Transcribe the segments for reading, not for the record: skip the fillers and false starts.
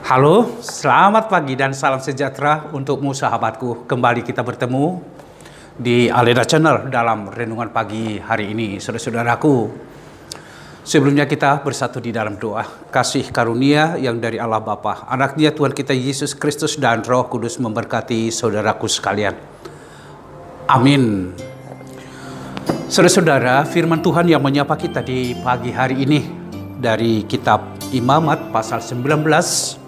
Halo, selamat pagi dan salam sejahtera untukmu sahabatku. Kembali kita bertemu di Aleda Channel dalam renungan pagi hari ini, saudara-saudaraku. Sebelumnya kita bersatu di dalam doa. Kasih karunia yang dari Allah Bapa, Anak-Nya Tuhan kita Yesus Kristus dan Roh Kudus memberkati saudaraku sekalian. Amin. Saudara-saudara, firman Tuhan yang menyapa kita di pagi hari ini dari kitab Imamat pasal 19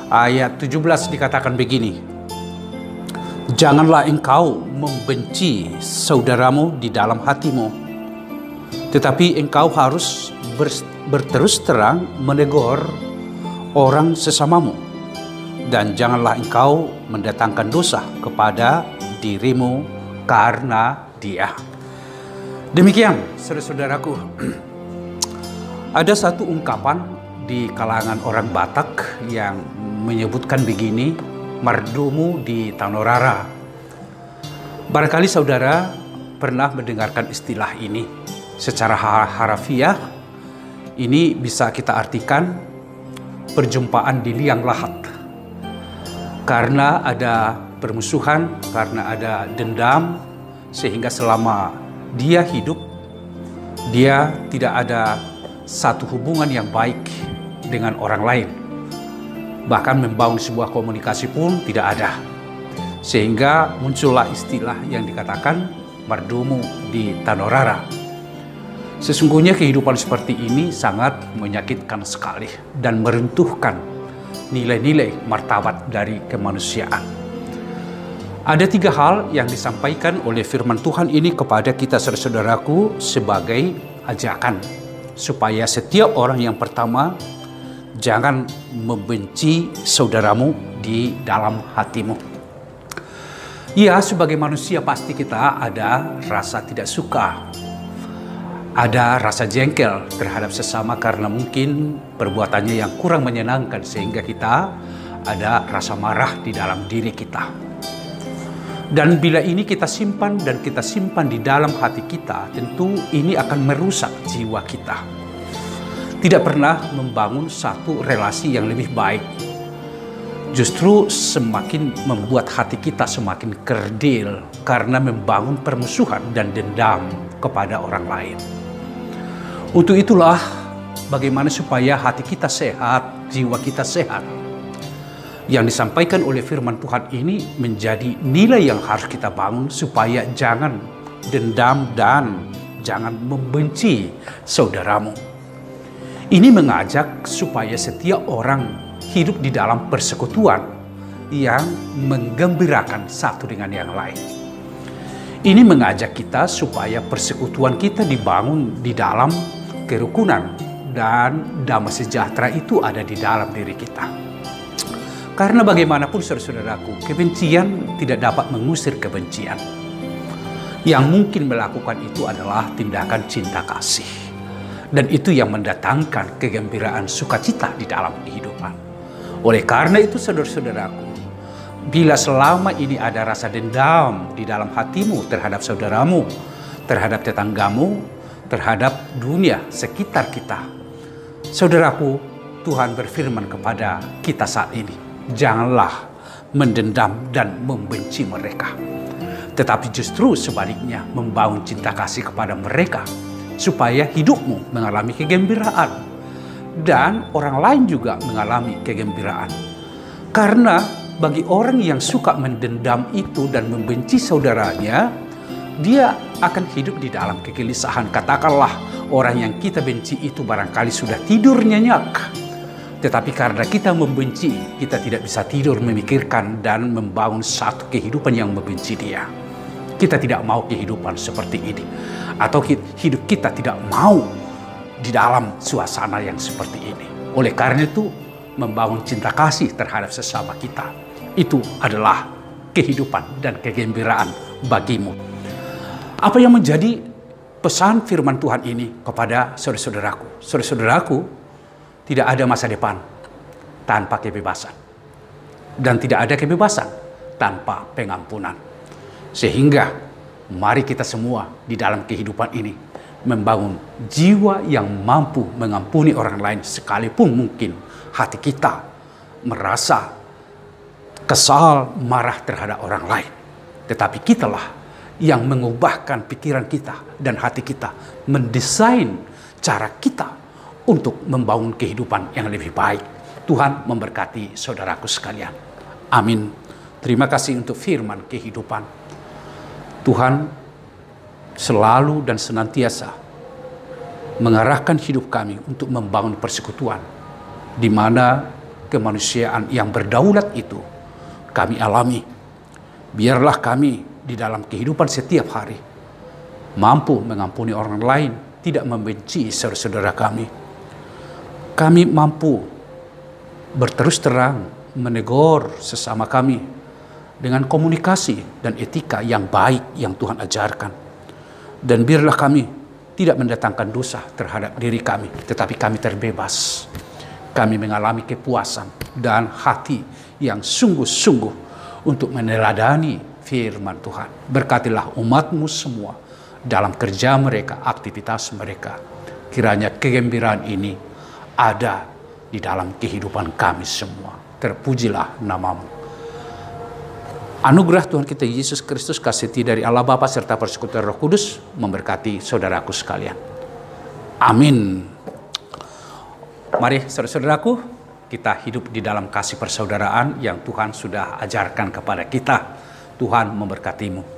ayat 17 dikatakan begini. Janganlah engkau membenci saudaramu di dalam hatimu, tetapi engkau harus berterus terang menegur orang sesamamu, dan janganlah engkau mendatangkan dosa kepada dirimu karena dia. Demikian, saudara-saudaraku, ada satu ungkapan di kalangan orang Batak yang menyebutkan begini, mardumu di Tanorara. Barangkali saudara pernah mendengarkan istilah ini. Secara harafiah, ini bisa kita artikan perjumpaan di liang lahat. Karena ada permusuhan, karena ada dendam, sehingga selama dia hidup, dia tidak ada satu hubungan yang baik dengan orang lain. Bahkan membangun sebuah komunikasi pun tidak ada. Sehingga muncullah istilah yang dikatakan mardumu di Tanorara. Sesungguhnya kehidupan seperti ini sangat menyakitkan sekali dan meruntuhkan nilai-nilai martabat dari kemanusiaan. Ada 3 hal yang disampaikan oleh firman Tuhan ini kepada kita saudaraku sebagai ajakan supaya setiap orang yang pertama, jangan membenci saudaramu di dalam hatimu. Ya, sebagai manusia pasti kita ada rasa tidak suka, ada rasa jengkel terhadap sesama karena mungkin perbuatannya yang kurang menyenangkan sehingga kita ada rasa marah di dalam diri kita. Dan bila ini kita simpan dan kita simpan di dalam hati kita, tentu ini akan merusak jiwa kita. Tidak pernah membangun satu relasi yang lebih baik. Justru semakin membuat hati kita semakin kerdil karena membangun permusuhan dan dendam kepada orang lain. Untuk itulah bagaimana supaya hati kita sehat, jiwa kita sehat. Yang disampaikan oleh firman Tuhan ini menjadi nilai yang harus kita bangun supaya jangan dendam dan jangan membenci saudaramu. Ini mengajak supaya setiap orang hidup di dalam persekutuan yang menggembirakan satu dengan yang lain. Ini mengajak kita supaya persekutuan kita dibangun di dalam kerukunan dan damai sejahtera itu ada di dalam diri kita. Karena bagaimanapun saudara-saudaraku, kebencian tidak dapat mengusir kebencian. Yang mungkin melakukan itu adalah tindakan cinta kasih. Dan itu yang mendatangkan kegembiraan sukacita di dalam kehidupan. Oleh karena itu saudara-saudaraku, bila selama ini ada rasa dendam di dalam hatimu terhadap saudaramu, terhadap tetanggamu, terhadap dunia sekitar kita, saudaraku, Tuhan berfirman kepada kita saat ini, janganlah mendendam dan membenci mereka. Tetapi justru sebaliknya membangun cinta kasih kepada mereka, supaya hidupmu mengalami kegembiraan dan orang lain juga mengalami kegembiraan. Karena bagi orang yang suka mendendam itu dan membenci saudaranya, dia akan hidup di dalam kegelisahan. Katakanlah orang yang kita benci itu barangkali sudah tidur nyenyak, tetapi karena kita membenci, kita tidak bisa tidur memikirkan dan membangun satu kehidupan yang membenci dia. Kita tidak mau kehidupan seperti ini. Atau hidup kita tidak mau di dalam suasana yang seperti ini. Oleh karena itu, membangun cinta kasih terhadap sesama kita, itu adalah kehidupan dan kegembiraan bagimu. Apa yang menjadi pesan firman Tuhan ini kepada saudara-saudaraku? Saudara-saudaraku, tidak ada masa depan tanpa kebebasan. Dan tidak ada kebebasan tanpa pengampunan. Sehingga mari kita semua di dalam kehidupan ini membangun jiwa yang mampu mengampuni orang lain sekalipun mungkin hati kita merasa kesal, marah terhadap orang lain. Tetapi kitalah yang mengubahkan pikiran kita dan hati kita, mendesain cara kita untuk membangun kehidupan yang lebih baik. Tuhan memberkati saudaraku sekalian. Amin. Terima kasih untuk firman kehidupan. Tuhan selalu dan senantiasa mengarahkan hidup kami untuk membangun persekutuan, di mana kemanusiaan yang berdaulat itu kami alami. Biarlah kami di dalam kehidupan setiap hari mampu mengampuni orang lain, tidak membenci saudara-saudara kami. Kami mampu berterus terang menegur sesama kami dengan komunikasi dan etika yang baik yang Tuhan ajarkan. Dan biarlah kami tidak mendatangkan dosa terhadap diri kami, tetapi kami terbebas. Kami mengalami kepuasan dan hati yang sungguh-sungguh untuk meneladani firman Tuhan. Berkatilah umat-Mu semua dalam kerja mereka, aktivitas mereka. Kiranya kegembiraan ini ada di dalam kehidupan kami semua. Terpujilah nama-Mu. Anugerah Tuhan kita Yesus Kristus, kasih dari Allah Bapa serta persekutuan Roh Kudus memberkati saudaraku sekalian. Amin. Mari saudara-saudaraku, kita hidup di dalam kasih persaudaraan yang Tuhan sudah ajarkan kepada kita. Tuhan memberkatimu.